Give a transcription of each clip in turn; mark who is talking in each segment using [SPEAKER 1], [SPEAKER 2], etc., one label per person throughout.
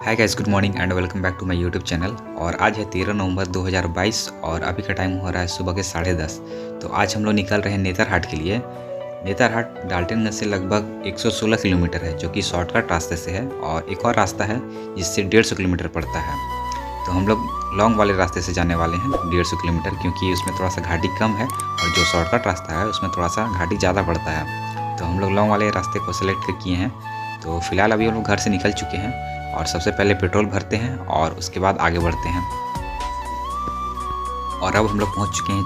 [SPEAKER 1] Hi guys, good morning and welcome back to my YouTube channel. और आज है 13 नवंबर 2022 और अभी का टाइम हो रहा है सुबह के 10:30। तो आज हम लोग निकल रहे हैं नेतरहाट के लिए। नेतरहाट डाल्टनगंज से लगभग 116 किलोमीटर है, जो कि शॉर्टकट रास्ते से है, और एक और रास्ता है जिससे 150 किलोमीटर पड़ता है। तो हम लोग लॉन्ग वाले रास्ते से जाने वाले हैं 150 किलोमीटर, क्योंकि उसमें थोड़ा सा घाटी कम है और जो शॉर्टकट रास्ता है उसमें थोड़ा सा घाटी ज़्यादा पड़ता है। तो हम लोग लॉन्ग वाले रास्ते को सेलेक्ट किए हैं। तो फिलहाल अभी हम लोग घर से निकल चुके हैं और सबसे पहले पेट्रोल भरते हैं और उसके बाद आगे बढ़ते हैं। और अब हम लोग पहुंच चुके हैं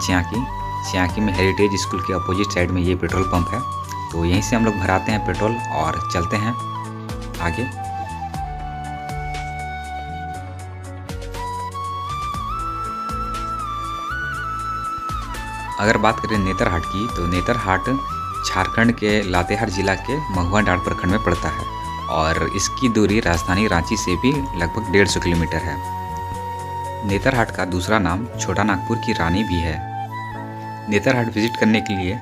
[SPEAKER 1] चियाकी में हेरिटेज स्कूल के अपोजिट साइड में ये पेट्रोल पंप है। तो यहीं से हम लोग भराते हैं पेट्रोल और चलते हैं आगे। अगर बात करें नेतरहाट की, तो नेतरहाट झारखंड के लातेहार जिला के महुआ डांड प्रखंड में पड़ता है और इसकी दूरी राजधानी रांची से भी लगभग 150 किलोमीटर है। नेतरहाट का दूसरा नाम छोटा नागपुर की रानी भी है। नेतरहाट विजिट करने के लिए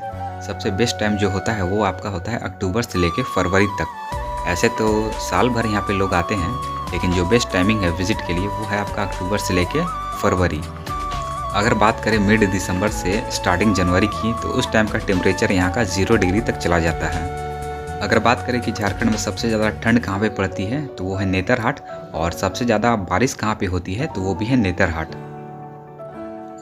[SPEAKER 1] सबसे बेस्ट टाइम जो होता है वो आपका होता है अक्टूबर से लेकर फरवरी तक। ऐसे तो साल भर यहाँ पे लोग आते हैं, लेकिन जो बेस्ट टाइमिंग है विजिट के लिए वो है आपका अक्टूबर से लेकर फरवरी। अगर बात करें मिड दिसंबर से स्टार्टिंग जनवरी की, तो उस टाइम का टेम्परेचर यहाँ का 0 डिग्री तक चला जाता है। अगर बात करें कि झारखंड में सबसे ज़्यादा ठंड कहाँ पे पड़ती है, तो वो है नेतरहाट, और सबसे ज़्यादा बारिश कहाँ पे होती है, तो वो भी है नेतरहाट।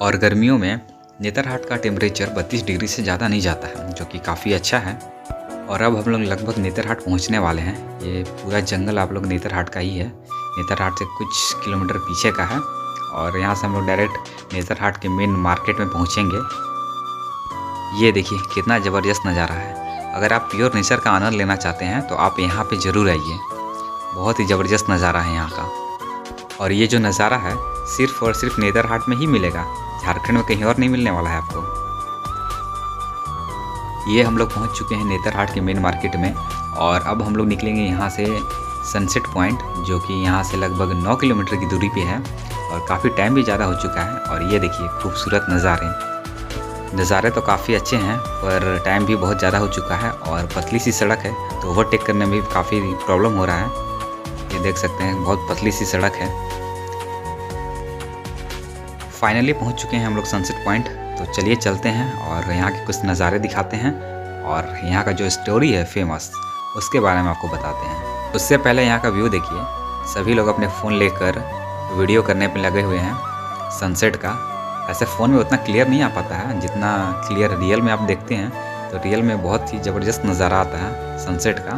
[SPEAKER 1] और गर्मियों में नेतरहाट का टेम्परेचर 32 डिग्री से ज़्यादा नहीं जाता है, जो कि काफ़ी अच्छा है। और अब हम लोग लगभग नेतरहाट पहुँचने वाले हैं। ये पूरा जंगल आप लोग नेतरहाट का ही है, नेतरहाट से कुछ किलोमीटर पीछे का है। और यहाँ से हम लोग डायरेक्ट नेतरहाट के मेन मार्केट में पहुँचेंगे। ये देखिए कितना ज़बरदस्त नज़ारा है। अगर आप प्योर नेचर का आनंद लेना चाहते हैं तो आप यहाँ पे ज़रूर आइए। बहुत ही ज़बरदस्त नज़ारा है यहाँ का। और ये जो नज़ारा है सिर्फ और सिर्फ नेतरहाट में ही मिलेगा, झारखंड में कहीं और नहीं मिलने वाला है आपको। ये हम लोग पहुँच चुके हैं नेतरहाट के मेन मार्केट में, और अब हम लोग निकलेंगे यहाँ से सनसेट पॉइंट, जो कि यहाँ से लगभग 9 किलोमीटर की दूरी पे है, और काफ़ी टाइम भी ज़्यादा हो चुका है। और ये देखिए खूबसूरत नज़ारे तो काफ़ी अच्छे हैं, पर टाइम भी बहुत ज़्यादा हो चुका है और पतली सी सड़क है, तो ओवरटेक करने में भी काफ़ी प्रॉब्लम हो रहा है। ये देख सकते हैं बहुत पतली सी सड़क है। फाइनली पहुंच चुके हैं हम लोग सनसेट पॉइंट। तो चलिए चलते हैं और यहाँ के कुछ नज़ारे दिखाते हैं, और यहाँ का जो स्टोरी है फेमस उसके बारे में आपको बताते हैं। उससे पहले यहाँ का व्यू देखिए, सभी लोग अपने फ़ोन लेकर वीडियो करने पर लगे हुए हैं सनसेट का। ऐसे फ़ोन में उतना क्लियर नहीं आ पाता है जितना क्लियर रियल में आप देखते हैं। तो रियल में बहुत ही ज़बरदस्त नज़ारा आता है सनसेट का।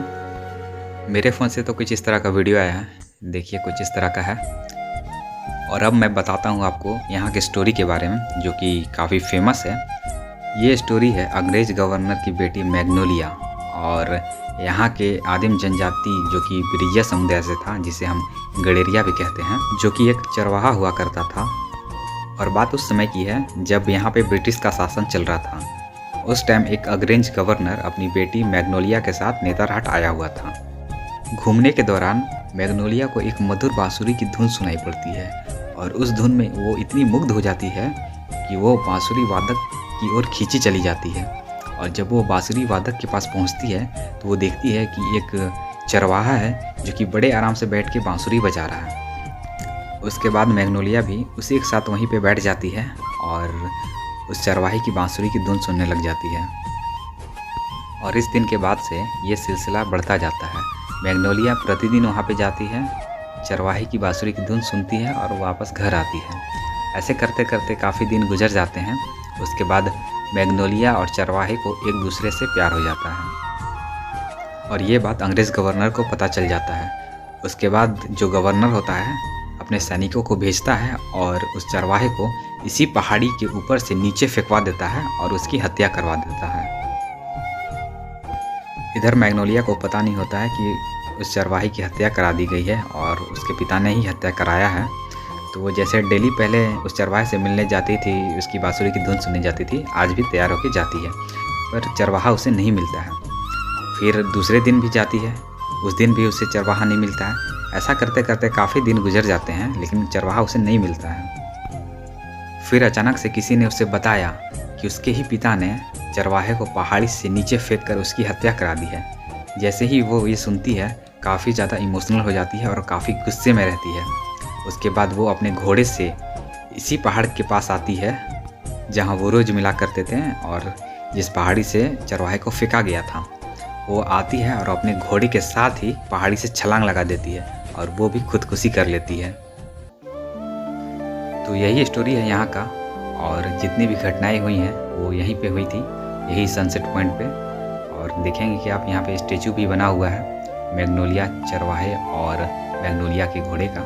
[SPEAKER 1] मेरे फ़ोन से तो कुछ इस तरह का वीडियो आया है, देखिए कुछ इस तरह का है। और अब मैं बताता हूँ आपको यहाँ के स्टोरी के बारे में, जो कि काफ़ी फेमस है। ये स्टोरी है अंग्रेज़ गवर्नर की बेटी मैग्नोलिया और यहाँ के आदिम जनजाति जो कि बिरिया समुदाय से था, जिसे हम गडेरिया भी कहते हैं, जो कि एक चरवाहा हुआ करता था। और बात उस समय की है जब यहाँ पे ब्रिटिश का शासन चल रहा था। उस टाइम एक अंग्रेज गवर्नर अपनी बेटी मैग्नोलिया के साथ नेतरहाट आया हुआ था। घूमने के दौरान मैग्नोलिया को एक मधुर बांसुरी की धुन सुनाई पड़ती है, और उस धुन में वो इतनी मुग्ध हो जाती है कि वो बांसुरी वादक की ओर खींची चली जाती है। और जब वो बांसुरी वादक के पास पहुँचती है तो वो देखती है कि एक चरवाहा है जो कि बड़े आराम से बैठ के बांसुरी बजा रहा है। उसके बाद मैग्नोलिया भी उसी के साथ वहीं पे बैठ जाती है और उस चरवाहे की बांसुरी की धुन सुनने लग जाती है। और इस दिन के बाद से ये सिलसिला बढ़ता जाता है। मैग्नोलिया प्रतिदिन वहाँ पे जाती है, चरवाहे की बांसुरी की धुन सुनती है और वापस घर आती है। ऐसे करते करते काफ़ी दिन गुजर जाते हैं। उसके बाद मैग्नोलिया और चरवाहे को एक दूसरे से प्यार हो जाता है, और ये बात अंग्रेज़ गवर्नर को पता चल जाता है। उसके बाद जो गवर्नर होता है अपने सैनिकों को भेजता है और उस चरवाहे को इसी पहाड़ी के ऊपर से नीचे फेंकवा देता है और उसकी हत्या करवा देता है। इधर मैग्नोलिया को पता नहीं होता है कि उस चरवाहे की हत्या करा दी गई है और उसके पिता ने ही हत्या कराया है। तो वो जैसे डेली पहले उस चरवाहे से मिलने जाती थी, उसकी बांसुरी की धुन सुनने जाती थी, आज भी तैयार होकर जाती है, पर चरवाहा उसे नहीं मिलता है। फिर दूसरे दिन भी जाती है, उस दिन भी उसे चरवाहा नहीं मिलता है। ऐसा करते करते काफ़ी दिन गुजर जाते हैं, लेकिन चरवाहा उसे नहीं मिलता है। फिर अचानक से किसी ने उसे बताया कि उसके ही पिता ने चरवाहे को पहाड़ी से नीचे फेंक कर उसकी हत्या करा दी है। जैसे ही वो ये सुनती है, काफ़ी ज़्यादा इमोशनल हो जाती है और काफ़ी गुस्से में रहती है। उसके बाद वो अपने घोड़े से इसी पहाड़ के पास आती है जहाँ वो रोज़ मिला करते थे और जिस पहाड़ी से चरवाहे को फेंका गया था। वो आती है और अपने घोड़े के साथ ही पहाड़ी से छलांग लगा देती है और वो भी खुदकुशी कर लेती है। तो यही स्टोरी है यहाँ का, और जितनी भी घटनाएं हुई हैं वो यहीं पे हुई थी, यही सनसेट पॉइंट पे। और देखेंगे कि आप यहाँ पे स्टेचू भी बना हुआ है मैग्नोलिया चरवाहे और मैग्नोलिया के घोड़े का।